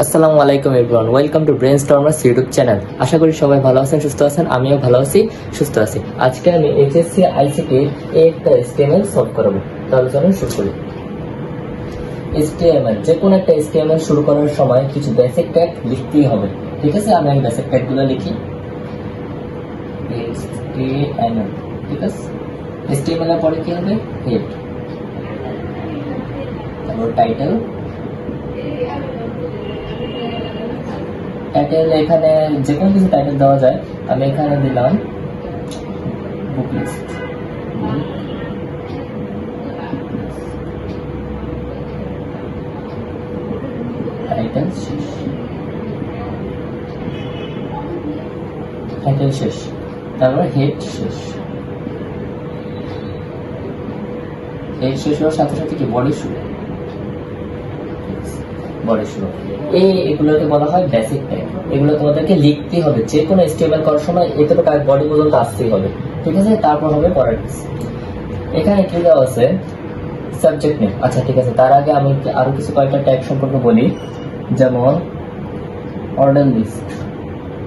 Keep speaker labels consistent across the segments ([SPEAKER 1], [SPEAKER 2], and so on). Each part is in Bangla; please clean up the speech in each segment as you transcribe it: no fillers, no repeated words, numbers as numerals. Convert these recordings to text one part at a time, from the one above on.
[SPEAKER 1] আসসালামু আলাইকুম everyone, welcome to Brainstormers YouTube channel. আশা করি সবাই ভালো আছেন, সুস্থ আছেন। আমিও ভালো আছি, সুস্থ আছি। আজকে আমি এইচএসসি আইসিটি একটা এসটিএমএল সলভ করাবো। তাহলে চলুন শুরু করি। এসটিএমএল, যে কোনো একটা এসটিএমএল শুরু করার সময় কিছু বেসিক ট্যাগ লিখতেই হবে, ঠিক আছে? আমি বেসিক ট্যাগগুলো লিখি। এসটিএমএল, ঠিক আছে। এসটিএমএল এর পরে কি হবে? হেড, তারপর টাইটেল। টাইটেল এখানে যে কোনো কিছু টাইটেল দেওয়া যায়। আমি এখানে দিলাম বুক লিস্ট। টাইটেল শেষ, টাইটেল শেষ, তারপর হেড শেষ। হেড শেষ হওয়ার সাথে সাথে কি বডি শুরু, বডি শুরু। এগুলোকে বলা হয় বেসিক ট্যাগ। এগুলো তোমাদেরকে লিখতেই হবে, যে কোনো এসটিএমএল করার সময় এতটুকু বডি পর্যন্ত আসতেই হবে, ঠিক আছে? তারপর হবে পরের। এখানে কি দেওয়া আছে? Subject name. আচ্ছা, ঠিক আছে। তার আগে আমি আরো কিছু কয়েকটা ট্যাগ সম্পর্কে বলি, যেমন অর্ডার লিস্ট।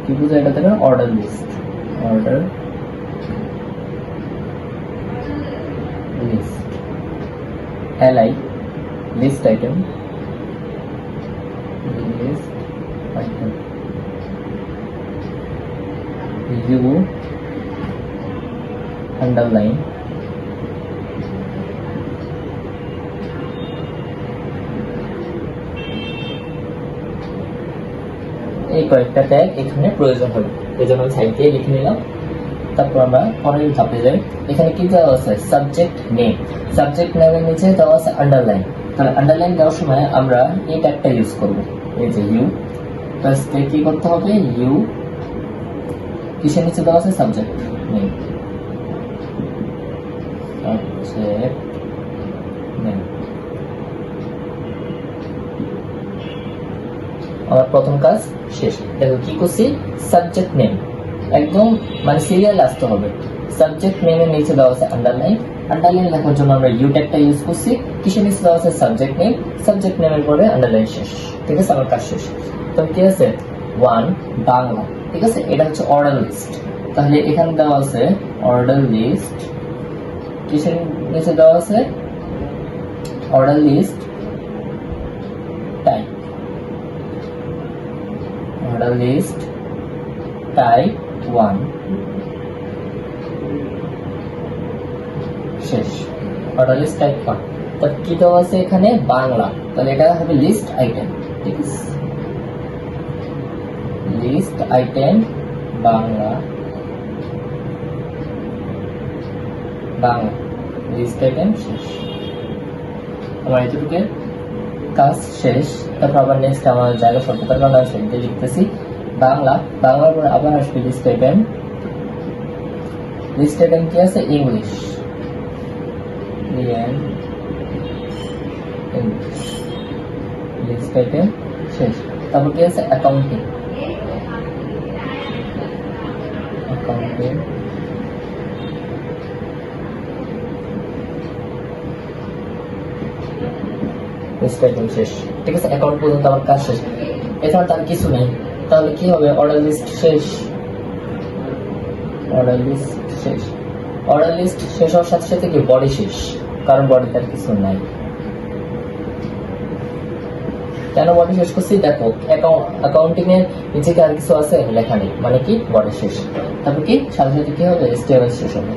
[SPEAKER 1] কি বুঝায় এটা থেকে? Order list, order list. LI, list item, list item. U, underline, এই কয়েকটা ট্যাগ এখানে প্রয়োজন হবে, এই জন্য আমি সাইড দিয়ে লিখে নিলাম। তারপর আমরা পরের ধাপে যাই। এখানে কি দেওয়া আছে? Subject name. সাবজেক্ট নেমের নিচে দেওয়া আছে আন্ডারলাইন। তাহলে আন্ডারলাইন দেওয়ার সময় আমরা এই ট্যাগটা ইউজ করব, এই যে ইউ। প্লাস কি করতে হবে? ইউ, কিসের নিচে দেওয়া আছে? Subject name, subject name. আমার প্রথম কাজ শেষ। দেখো কি করছি? সাবজেক্ট নেম একদম মানে সিরিয়াল আসতে হবে। সাবজেক্ট নেমের নিচে দেওয়া আছে আন্ডারলাইন। আন্ডারলাইন লেখার জন্য আমরা ইউ ট্যাগটা ইউজ করছি। কিসের নিচে দেওয়া আছে? Subject name. সাবজেক্ট নেমের পরে আন্ডারলাইন শেষ, ঠিক আছে? আমার কাজ শেষ। তো কি আছে? 1 বাংলা, ঠিক আছে? এটা হচ্ছে অর্ডার লিস্ট। তাহলে এখানে দেওয়া আছে অর্ডার লিস্ট। কিসের নিচে দেওয়া আছে? Order list type, order list type 1 শেষ। Order list type 1। তার কি দেওয়া আছে এখানে? বাংলা। তাহলে এটা হবে লিস্ট আইটেম, ঠিক আছে? List item Bangla, Bangla list item শেষ। আমার এটুকু কাজ শেষ। তারপর আবার নেক্সট আমার জায়গা স্বল্পতার কারণে আমি সেটা লিখতেছি বাংলা। বাংলার পরে আবার আসবে লিস্ট আইটেম। লিস্ট আইটেম কি আছে? ইংলিশ, লিস্ট আইটেম শেষ। তারপর কি আছে? অ্যাকাউন্টিং, অ্যাকাউন্টিং লিস্ট আইটেম শেষ, ঠিক আছে? অ্যাকাউন্ট পর্যন্ত আমার কাজ শেষ। এছাড়া তার কিছু নেই। তাহলে কি হবে? অর্ডার লিস্ট শেষ, অর্ডার লিস্ট শেষ। অর্ডার লিস্ট শেষ হওয়ার সাথে সাথে কি বডি শেষ, কারণ বডিতে আর কিছু নাই। কেন বডি শেষ করছি? দেখো অ্যাকাউন্টিং এর নিচে কি আর কিছু আছে? লেখা নেই, মানে কি বডি শেষ। তারপর কি সাথে সাথে কি হবে? এসটিএমএল শেষ হবে।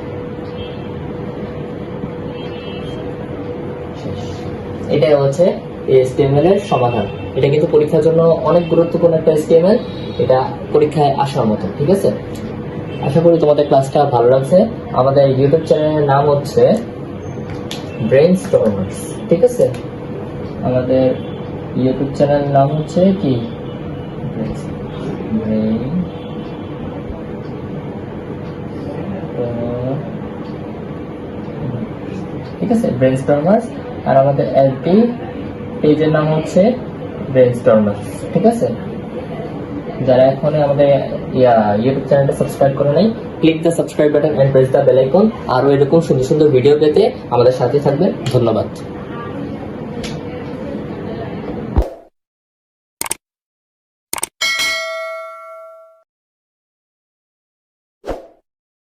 [SPEAKER 1] এটাই হচ্ছে এসটিএমএল এর সমাধান। এটা কিন্তু পরীক্ষার জন্য অনেক গুরুত্বপূর্ণ একটা এসটিএমএল। এটা পরীক্ষায় আসার মতো, ঠিক আছে? আশা করি তোমাদের ক্লাসটা ভালো লাগছে। আমাদের ইউটিউব চ্যানেলের নাম হচ্ছে ব্রেইনস্টর্মার্স, ঠিক আছে? আমাদের ইউটিউব চ্যানেলের নাম হচ্ছে কি? ঠিক আছে, ব্রেইনস্টর্মার্স। আর আমাদের এলপি পেজের নাম হচ্ছে ব্রেইনস্টর্মার্স, ঠিক আছে? যারা এখন আমাদের ইউটিউব চ্যানেলটা সাবস্ক্রাইব করে নাই, click the subscribe button and press the bell icon. আরো এরকম সুন্দর সুন্দর ভিডিও পেতে আমাদের সাথে থাকবেন। ধন্যবাদ।